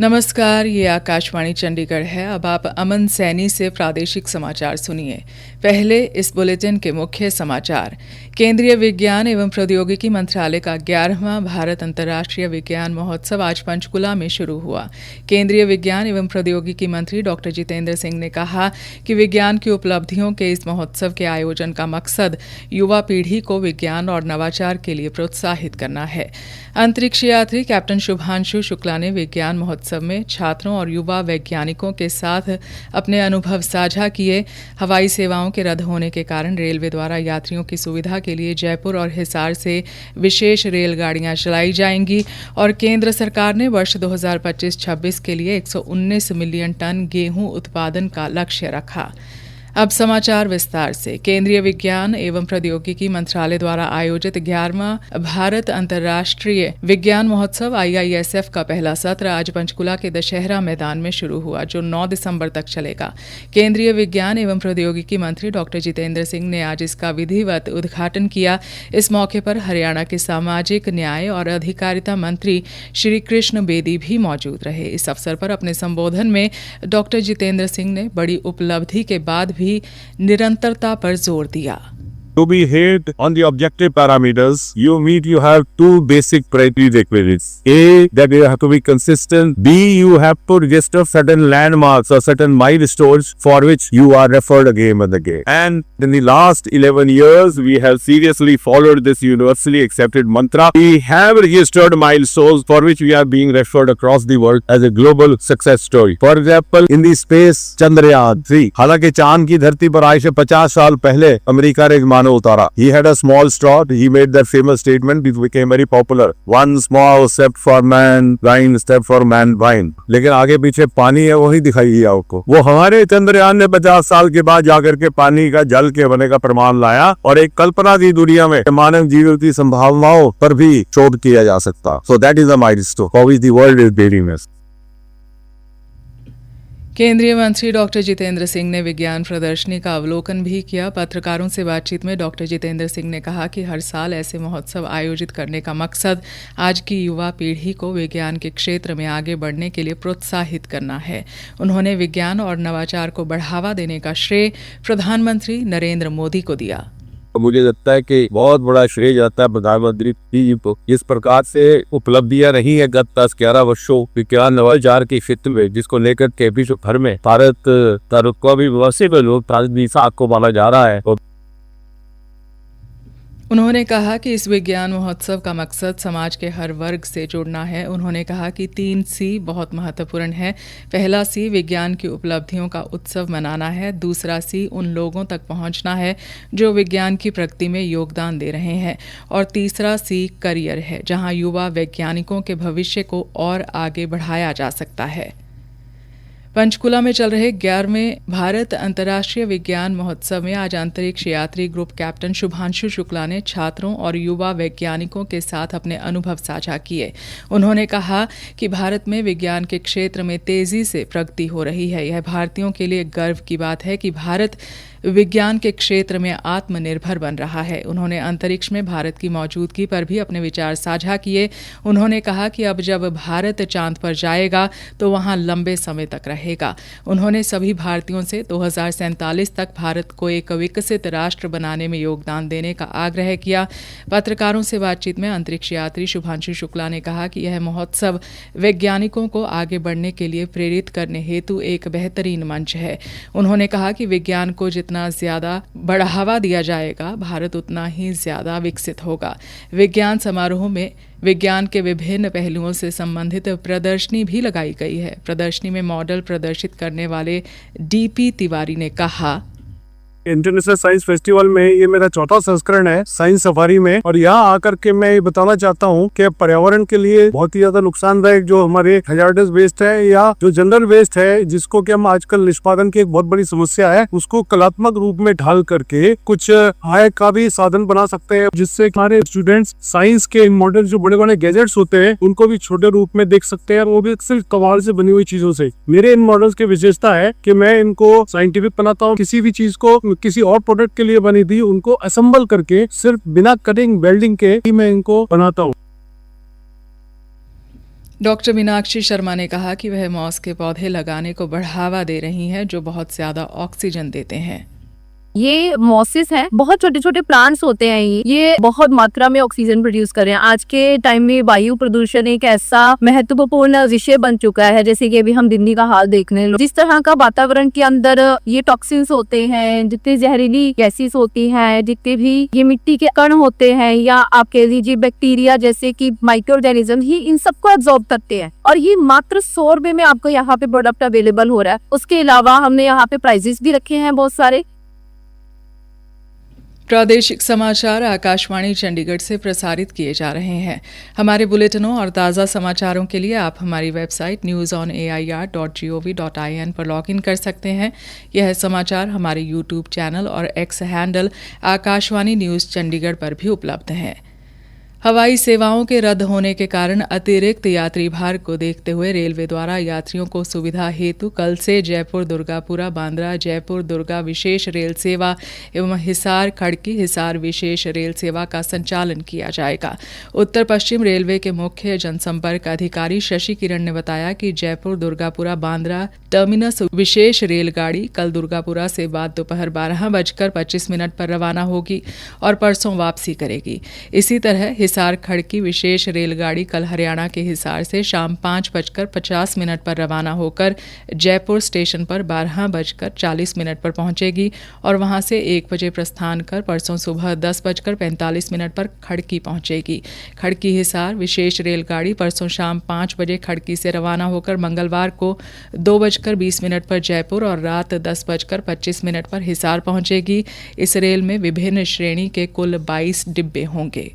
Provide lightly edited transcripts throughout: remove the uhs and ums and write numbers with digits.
नमस्कार, ये आकाशवाणी चंडीगढ़ है। अब आप अमन सैनी से प्रादेशिक समाचार सुनिए। पहले इस बुलेटिन के मुख्य समाचार। केंद्रीय विज्ञान एवं प्रौद्योगिकी मंत्रालय का 11वां भारत अंतर्राष्ट्रीय विज्ञान महोत्सव आज पंचकुला में शुरू हुआ। केंद्रीय विज्ञान एवं प्रौद्योगिकी मंत्री डॉक्टर जितेंद्र सिंह ने कहा कि विज्ञान की उपलब्धियों के इस महोत्सव के आयोजन का मकसद युवा पीढ़ी को विज्ञान और नवाचार के लिए प्रोत्साहित करना है। अंतरिक्ष यात्री कैप्टन शुभांशु शुक्ला ने विज्ञान महोत्सव में छात्रों और युवा वैज्ञानिकों के साथ अपने अनुभव साझा किए। हवाई सेवाओं के रद्द होने के कारण रेलवे द्वारा यात्रियों की सुविधा के लिए जयपुर और हिसार से विशेष रेलगाड़ियां चलाई जाएंगी और केंद्र सरकार ने वर्ष 2025-26 के लिए 119 मिलियन टन गेहूं उत्पादन का लक्ष्य रखा। अब समाचार विस्तार से। केंद्रीय विज्ञान एवं प्रौद्योगिकी मंत्रालय द्वारा आयोजित 11वां भारत अंतर्राष्ट्रीय विज्ञान महोत्सव IISF का पहला सत्र आज पंचकुला के दशहरा मैदान में शुरू हुआ, जो 9 दिसंबर तक चलेगा। केंद्रीय विज्ञान एवं प्रौद्योगिकी मंत्री डॉक्टर जितेंद्र सिंह ने आज इसका विधिवत उद्घाटन किया। इस मौके पर हरियाणा के सामाजिक न्याय और अधिकारिता मंत्री श्री कृष्ण बेदी भी मौजूद रहे। इस अवसर पर अपने संबोधन में डॉक्टर जितेंद्र सिंह ने बड़ी उपलब्धि के बाद भी निरंतरता पर जोर दिया। To be hit on the objective parameters, you have two basic prerequisites. A, that you have to be consistent. B, you have to register certain landmarks or certain milestones for which you are referred again and again. And in the last 11 years, we have seriously followed this universally accepted mantra. We have registered milestones for which we are being referred across the world as a global success story. For example, in the space Chandrayaan 3, हालांकि चांद की धरती पर आज से 50 साल पहले America ने एक उतारा। He had a small straw. He made that famous statement. It became very popular. One small step for man, one step for mankind. लेकिन आगे पीछे पानी है, वही दिखाई दिया आपको। वो हमारे चंद्रयान ने 50 साल के बाद जाकर के पानी का जल के बने का प्रमाण लाया और एक कल्पना दी दुनिया में मानव जीवन की संभावनाओं पर भी शोध किया जा सकता। So that is a milestone for which the world is bearing us. केंद्रीय मंत्री डॉक्टर जितेंद्र सिंह ने विज्ञान प्रदर्शनी का अवलोकन भी किया। पत्रकारों से बातचीत में डॉक्टर जितेंद्र सिंह ने कहा कि हर साल ऐसे महोत्सव आयोजित करने का मकसद आज की युवा पीढ़ी को विज्ञान के क्षेत्र में आगे बढ़ने के लिए प्रोत्साहित करना है। उन्होंने विज्ञान और नवाचार को बढ़ावा देने का श्रेय प्रधानमंत्री नरेंद्र मोदी को दिया। मुझे लगता है कि बहुत बड़ा श्रेय जाता है प्रधानमंत्री जी को। इस प्रकार से उपलब्धियां रही है गत 10-11 वर्षों विज्ञान नवाचार के क्षेत्र में, जिसको लेकर के विश्व भर में भारत का भी लोग साख को माना जा रहा है। उन्होंने कहा कि इस विज्ञान महोत्सव का मकसद समाज के हर वर्ग से जुड़ना है। उन्होंने कहा कि 3 C बहुत महत्वपूर्ण है। पहला C विज्ञान की उपलब्धियों का उत्सव मनाना है। दूसरा C उन लोगों तक पहुंचना है जो विज्ञान की प्रगति में योगदान दे रहे हैं। और तीसरा C करियर है, जहां युवा वैज्ञानिकों के भविष्य को और आगे बढ़ाया जा सकता है। पंचकुला में चल रहे 11वें भारत अंतर्राष्ट्रीय विज्ञान महोत्सव में आज अंतरिक्ष यात्री ग्रुप कैप्टन शुभांशु शुक्ला ने छात्रों और युवा वैज्ञानिकों के साथ अपने अनुभव साझा किए। उन्होंने कहा कि भारत में विज्ञान के क्षेत्र में तेजी से प्रगति हो रही है। यह भारतीयों के लिए गर्व की बात है कि भारत विज्ञान के क्षेत्र में आत्मनिर्भर बन रहा है। उन्होंने अंतरिक्ष में भारत की मौजूदगी पर भी अपने विचार साझा किए। उन्होंने कहा कि अब जब भारत चांद पर जाएगा तो वहां लंबे समय तक रहेगा। उन्होंने सभी भारतीयों से 2047 तक भारत को एक विकसित राष्ट्र बनाने में योगदान देने का आग्रह किया। पत्रकारों से बातचीत में अंतरिक्ष यात्री शुभांशु शुक्ला ने कहा कि यह महोत्सव वैज्ञानिकों को आगे बढ़ने के लिए प्रेरित करने हेतु एक बेहतरीन मंच है। उन्होंने कहा कि विज्ञान को जितना ज्यादा बढ़ावा दिया जाएगा, भारत उतना ही ज्यादा विकसित होगा। विज्ञान समारोह में विज्ञान के विभिन्न पहलुओं से संबंधित प्रदर्शनी भी लगाई गई है। प्रदर्शनी में मॉडल प्रदर्शित करने वाले DP तिवारी ने कहा, इंटरनेशनल साइंस फेस्टिवल में ये मेरा 4था संस्करण है साइंस सफारी में, और यहाँ आकर के मैं ये बताना चाहता हूँ कि पर्यावरण के लिए बहुत ही ज्यादा नुकसानदायक जो हमारे हैजार्डस वेस्ट है या जो जनरल वेस्ट है, जिसको कि हम आजकल निष्पादन की एक बहुत बड़ी समस्या है, उसको कलात्मक रूप में ढाल करके कुछ आय का भी साधन बना सकते हैं, जिससे हमारे स्टूडेंट्स साइंस के मॉडल जो बड़े बड़े गैजेट्स होते हैं उनको भी छोटे रूप में देख सकते हैं, वो भी सिर्फ कमाल से बनी हुई चीजों से। मेरे इन मॉडल्स की विशेषता है कि मैं इनको साइंटिफिक बनाता हूँ। किसी भी चीज को किसी और प्रोडक्ट के लिए बनी थी उनको असेंबल करके सिर्फ बिना कटिंग वेल्डिंग के ही मैं इनको बनाता हूँ। डॉक्टर मीनाक्षी शर्मा ने कहा कि वह मॉस के पौधे लगाने को बढ़ावा दे रही हैं जो बहुत ज़्यादा ऑक्सीजन देते हैं। ये मॉसेस हैं, बहुत छोटे छोटे प्लांट्स होते हैं। ये बहुत मात्रा में ऑक्सीजन प्रोड्यूस कर रहे हैं। आज के टाइम में वायु प्रदूषण एक ऐसा महत्वपूर्ण विषय बन चुका है, जैसे कि अभी हम दिल्ली का हाल देख रहे हैं। जिस तरह का वातावरण के अंदर ये टॉक्सिन्स होते हैं, जितनी जहरीली गैसेस होती हैं, जितने भी ये मिट्टी के कण होते हैं, या आप कह लीजिए बैक्टीरिया जैसे कि माइक्रो ऑर्गेनिज्म, ही इन सबको एब्जॉर्ब करते हैं। और ये मात्र 100 रुपए में आपको यहाँ पे प्रोडक्ट अवेलेबल हो रहा है। उसके अलावा हमने यहाँ पे प्राइजेस भी रखे हैं बहुत सारे। प्रादेशिक समाचार आकाशवाणी चंडीगढ़ से प्रसारित किए जा रहे हैं। हमारे बुलेटिनों और ताज़ा समाचारों के लिए आप हमारी वेबसाइट newsonair.gov.in पर लॉगिन कर सकते हैं। यह समाचार हमारे यूट्यूब चैनल और x handle Akashvani news Chandigarh पर भी उपलब्ध हैं। हवाई सेवाओं के रद्द होने के कारण अतिरिक्त यात्री भार को देखते हुए रेलवे द्वारा यात्रियों को सुविधा हेतु कल से जयपुर दुर्गापुरा बांद्रा जयपुर दुर्गा विशेष रेल सेवा एवं हिसार खड़की हिसार विशेष रेल सेवा का संचालन किया जाएगा। उत्तर पश्चिम रेलवे के मुख्य जनसंपर्क अधिकारी शशि किरण ने बताया कि जयपुर दुर्गापुरा बांद्रा टर्मिनस विशेष रेलगाड़ी कल दुर्गापुरा से बाद दोपहर 12:25 पर रवाना होगी और परसों वापसी करेगी। इसी तरह हिसार खड़की विशेष रेलगाड़ी कल हरियाणा के हिसार से शाम 5:50 पर रवाना होकर जयपुर स्टेशन पर 12:40 पर पहुंचेगी और वहां से 1 बजे प्रस्थान कर परसों सुबह 10:45 पर खड़की पहुंचेगी। खड़की हिसार विशेष रेलगाड़ी परसों शाम 5 बजे खड़की से रवाना होकर मंगलवार को 2:20 पर जयपुर और रात 10:25 पर हिसार पहुंचेगी। इस रेल में विभिन्न श्रेणी के कुल 22 डिब्बे होंगे।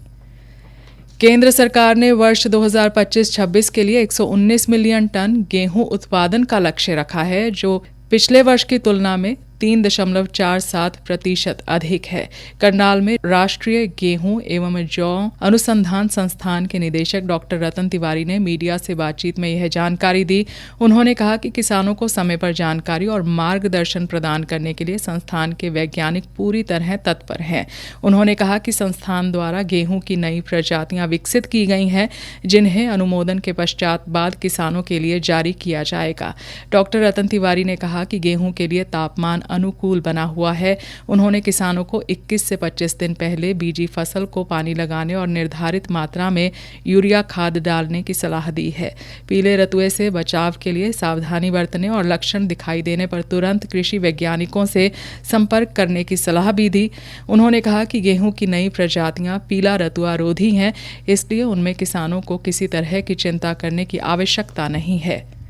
केंद्र सरकार ने वर्ष 2025-26 के लिए 119 मिलियन टन गेहूं उत्पादन का लक्ष्य रखा है, जो पिछले वर्ष की तुलना में 3.47% अधिक है। करनाल में राष्ट्रीय गेहूं एवं जौ अनुसंधान संस्थान के निदेशक डॉक्टर रतन तिवारी ने मीडिया से बातचीत में यह जानकारी दी। उन्होंने कहा कि किसानों को समय पर जानकारी और मार्गदर्शन प्रदान करने के लिए संस्थान के वैज्ञानिक पूरी तरह तत्पर हैं। उन्होंने कहा कि संस्थान द्वारा गेहूं की नई प्रजातियां विकसित की गई हैं, जिन्हें अनुमोदन के पश्चात बाद किसानों के लिए जारी किया जाएगा। डॉक्टर रतन तिवारी ने कहा कि गेहूं के लिए तापमान अनुकूल बना हुआ है। उन्होंने किसानों को 21 से 25 दिन पहले बीजी फसल को पानी लगाने और निर्धारित मात्रा में यूरिया खाद डालने की सलाह दी है। पीले रतुए से बचाव के लिए सावधानी बरतने और लक्षण दिखाई देने पर तुरंत कृषि वैज्ञानिकों से संपर्क करने की सलाह भी दी। उन्होंने कहा कि गेहूं की नई प्रजातियां पीला रतुआ रोधी हैं, इसलिए उनमें किसानों को किसी तरह की चिंता करने की आवश्यकता नहीं है।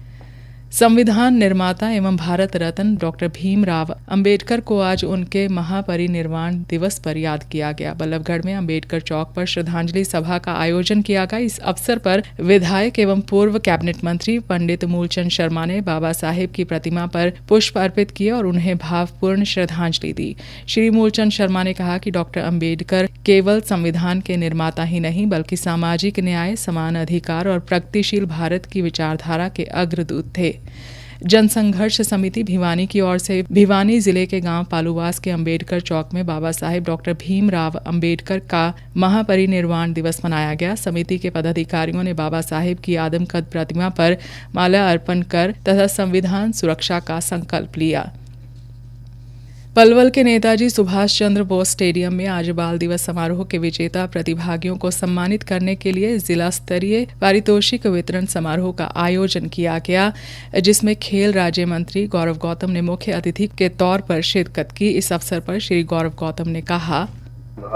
संविधान निर्माता एवं भारत रत्न डॉक्टर भीमराव अंबेडकर को आज उनके महापरिनिर्वाण दिवस पर याद किया गया। बल्लभगढ़ में अंबेडकर चौक पर श्रद्धांजलि सभा का आयोजन किया गया। इस अवसर पर विधायक एवं पूर्व कैबिनेट मंत्री पंडित मूलचंद शर्मा ने बाबा साहेब की प्रतिमा पर पुष्प अर्पित किए और उन्हें भावपूर्ण श्रद्धांजलि दी। श्री मूलचंद शर्मा ने कहा कि डॉक्टर अंबेडकर केवल संविधान के निर्माता ही नहीं, बल्कि सामाजिक न्याय, समान अधिकार और प्रगतिशील भारत की विचारधारा के अग्रदूत थे। जनसंघर्ष समिति भिवानी की ओर से भिवानी जिले के गांव पालूवास के अंबेडकर चौक में बाबा साहेब डॉक्टर भीमराव अंबेडकर का महापरिनिर्वाण दिवस मनाया गया। समिति के पदाधिकारियों ने बाबा साहेब की आदमकद प्रतिमा पर माला अर्पण कर तथा संविधान सुरक्षा का संकल्प लिया। पलवल के नेताजी सुभाष चंद्र बोस स्टेडियम में आज बाल दिवस समारोह के विजेता प्रतिभागियों को सम्मानित करने के लिए जिला स्तरीय पारितोषिक वितरण समारोह का आयोजन किया गया, जिसमें खेल राज्य मंत्री गौरव गौतम ने मुख्य अतिथि के तौर पर शिरकत की। इस अवसर पर श्री गौरव गौतम ने कहा,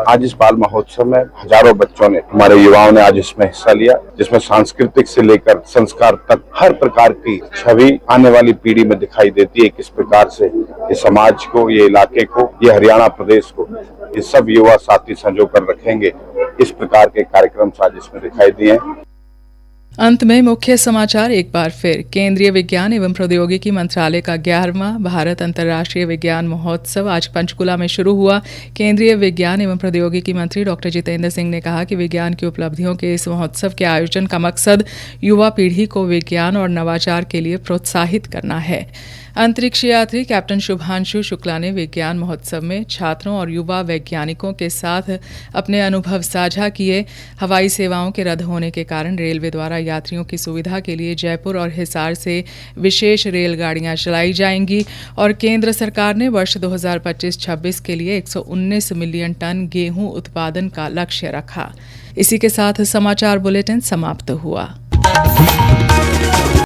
आज इस बाल महोत्सव में हजारों बच्चों ने, हमारे युवाओं ने आज इसमें हिस्सा लिया, जिसमें सांस्कृतिक से लेकर संस्कार तक हर प्रकार की छवि आने वाली पीढ़ी में दिखाई देती है। किस प्रकार से ये समाज को, ये इलाके को, ये हरियाणा प्रदेश को ये सब युवा साथी संजो कर रखेंगे, इस प्रकार के कार्यक्रम आज इसमें दिखाई दिए। अंत में मुख्य समाचार एक बार फिर। केंद्रीय विज्ञान एवं प्रौद्योगिकी मंत्रालय का 11वां भारत अंतर्राष्ट्रीय विज्ञान महोत्सव आज पंचकुला में शुरू हुआ। केंद्रीय विज्ञान एवं प्रौद्योगिकी मंत्री डॉक्टर जितेंद्र सिंह ने कहा कि विज्ञान की उपलब्धियों के इस महोत्सव के आयोजन का मकसद युवा पीढ़ी को विज्ञान और नवाचार के लिए प्रोत्साहित करना है। अंतरिक्ष यात्री कैप्टन शुभांशु शुक्ला ने विज्ञान महोत्सव में छात्रों और युवा वैज्ञानिकों के साथ अपने अनुभव साझा किए। हवाई सेवाओं के रद्द होने के कारण रेलवे द्वारा यात्रियों की सुविधा के लिए जयपुर और हिसार से विशेष रेलगाड़ियां चलाई जाएंगी और केंद्र सरकार ने वर्ष 2025-26 के लिए 119 मिलियन टन गेहूं उत्पादन का लक्ष्य रखा। इसी के साथ समाचार बुलेटिन समाप्त हुआ।